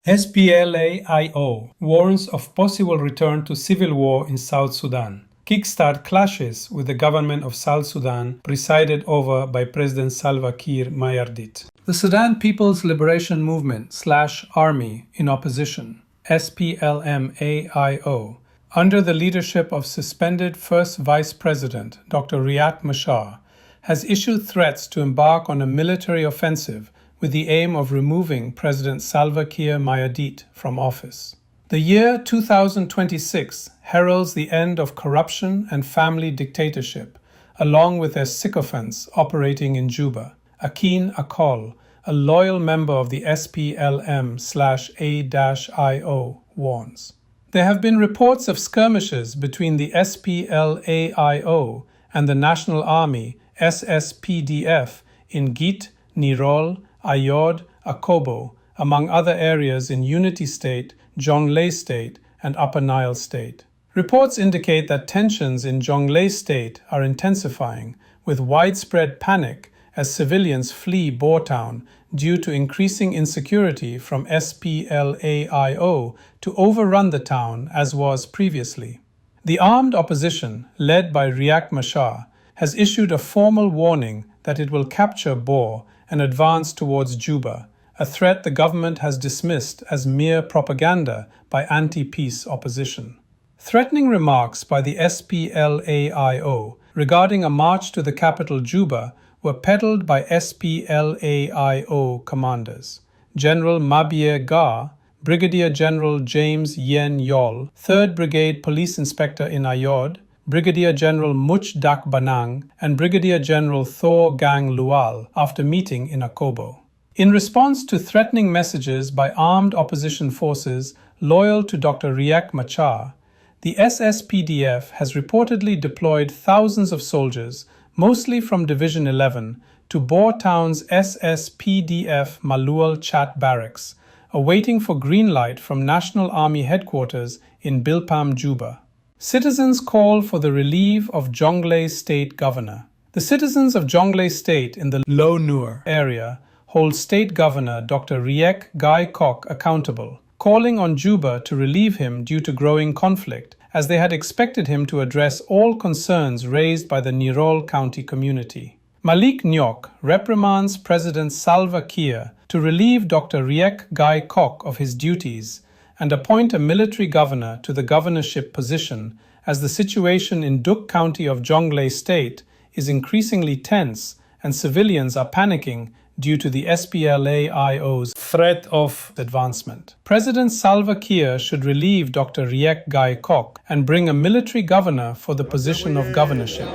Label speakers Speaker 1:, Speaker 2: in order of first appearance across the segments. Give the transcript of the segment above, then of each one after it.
Speaker 1: SPLA-IO warns of possible return to civil war in South Sudan. Kickstart clashes with the government of South Sudan presided over by President Salva Kiir Mayardit. The Sudan People's Liberation Movement/Army in opposition, SPLM-AIO, under the leadership of suspended First Vice President Dr. Riek Machar, has issued threats to embark on a military offensive with the aim of removing President Salva Kiir Mayardit from office. The year 2026 heralds the end of corruption and family dictatorship, along with their sycophants operating in Juba. Akin Akol, a loyal member of the SPLM/A-IO, warns. There have been reports of skirmishes between the SPLA-IO and the National Army SSPDF in Git, Nirol, Ayod, Akobo, among other areas in Unity State, Jonglei State, and Upper Nile State. Reports indicate that tensions in Jonglei State are intensifying, with widespread panic as civilians flee Boertown due to increasing insecurity from SPLA-IO to overrun the town as was previously. The armed opposition, led by Riek Machar, has issued a formal warning that it will capture Bor and advance towards Juba, a threat the government has dismissed as mere propaganda by anti-peace opposition. Threatening remarks by the SPLA-IO regarding a march to the capital Juba were peddled by SPLA-IO commanders. General Mabie Gar, Brigadier General James Yen Yol, 3rd Brigade Police Inspector in Ayod, Brigadier General Much Dak Banang, and Brigadier General Thor Gang Lual after meeting in Akobo. In response to threatening messages by armed opposition forces loyal to Dr. Riek Machar, the SSPDF has reportedly deployed thousands of soldiers, mostly from Division 11, to Boertown's SSPDF Malual Chat Barracks, awaiting for green light from National Army Headquarters in Bilpam, Juba. Citizens call for the relief of Jonglei State Governor. The citizens of Jonglei State in the Low Nur area hold State Governor Dr. Riek Guy Kok accountable, calling on Juba to relieve him due to growing conflict, as they had expected him to address all concerns raised by the Nirol County community. Malik Nyok reprimands President Salva Kiir to relieve Dr. Riek Guy Kok of his duties and appoint a military governor to the governorship position, as the situation in Duk County of Jonglei State is increasingly tense and civilians are panicking due to the SPLA-IO's threat of advancement. President Salva Kiir should relieve Dr. Riek Guy Kok and bring a military governor for the position of governorship.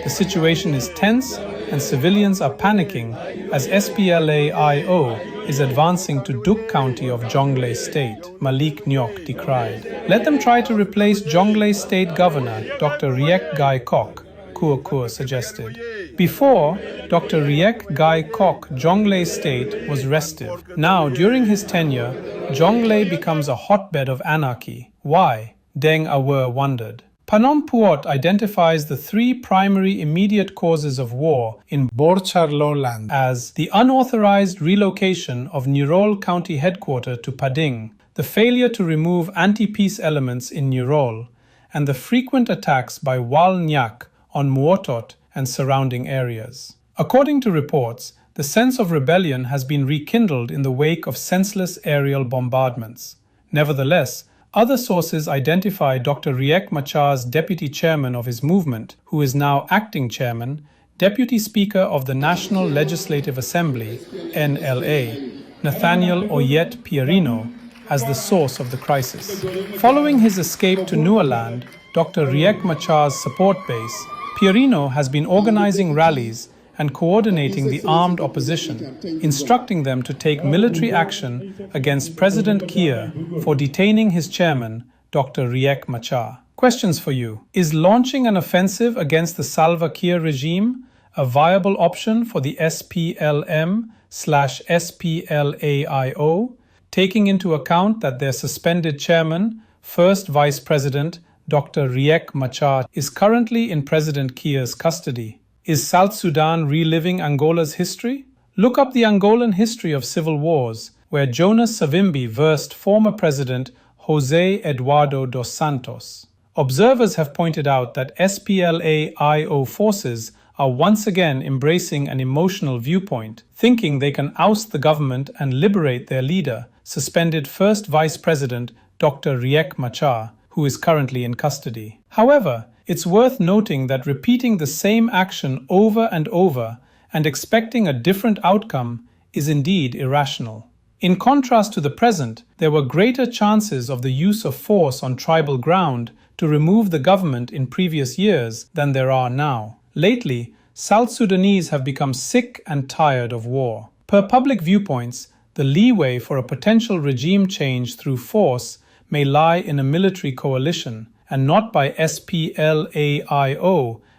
Speaker 1: The situation is tense and civilians are panicking as SPLA-IO is advancing to Duk County of Jonglei State, Malik Nyok decried. Let them try to replace Jonglei State Governor Dr. Riek Guy Kok, Kur suggested. Before, Dr. Riek Guy Kok Jonglei State was restive. Now, during his tenure, Jonglei becomes a hotbed of anarchy. Why? Deng Awer wondered. Phnom Puot identifies the three primary immediate causes of war in Borchar lowland as the unauthorized relocation of Nirol County headquarters to Pading, the failure to remove anti-peace elements in Nirol, and the frequent attacks by Wal Nyak on Muotot and surrounding areas. According to reports, the sense of rebellion has been rekindled in the wake of senseless aerial bombardments. Nevertheless, other sources identify Dr. Riek Machar's deputy chairman of his movement, who is now acting chairman, deputy speaker of the National Legislative Assembly, NLA, Nathaniel Oyet Pierino, as the source of the crisis. Following his escape to Nualand, Dr. Riek Machar's support base, Pierino has been organizing rallies and coordinating the armed opposition, instructing them to take military action against President Kiir for detaining his chairman, Dr. Riek Machar. Questions for you. Is launching an offensive against the Salva Kiir regime a viable option for the SPLM/SPLA-IO, taking into account that their suspended chairman, First Vice President Dr. Riek Machar, is currently in President Kiir's custody? Is South Sudan reliving Angola's history? Look up the Angolan history of civil wars where Jonas Savimbi versed former President José Eduardo dos Santos. Observers have pointed out that SPLA-IO forces are once again embracing an emotional viewpoint, thinking they can oust the government and liberate their leader, suspended First Vice President Dr. Riek Machar, who is currently in custody. However, it's worth noting that repeating the same action over and over and expecting a different outcome is indeed irrational. In contrast to the present, there were greater chances of the use of force on tribal ground to remove the government in previous years than there are now. Lately, South Sudanese have become sick and tired of war. Per public viewpoints, the leeway for a potential regime change through force may lie in a military coalition and not by SPLA-IO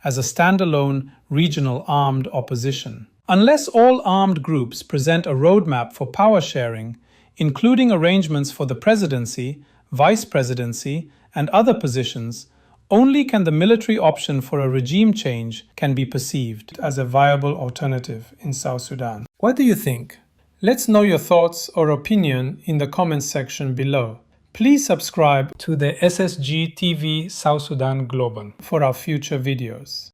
Speaker 1: as a standalone regional armed opposition. Unless all armed groups present a roadmap for power sharing, including arrangements for the presidency, vice presidency, and other positions, only can the military option for a regime change can be perceived as a viable alternative in South Sudan. What do you think? Let's know your thoughts or opinion in the comments section below. Please subscribe to the SSGTV South Sudan Global for our future videos.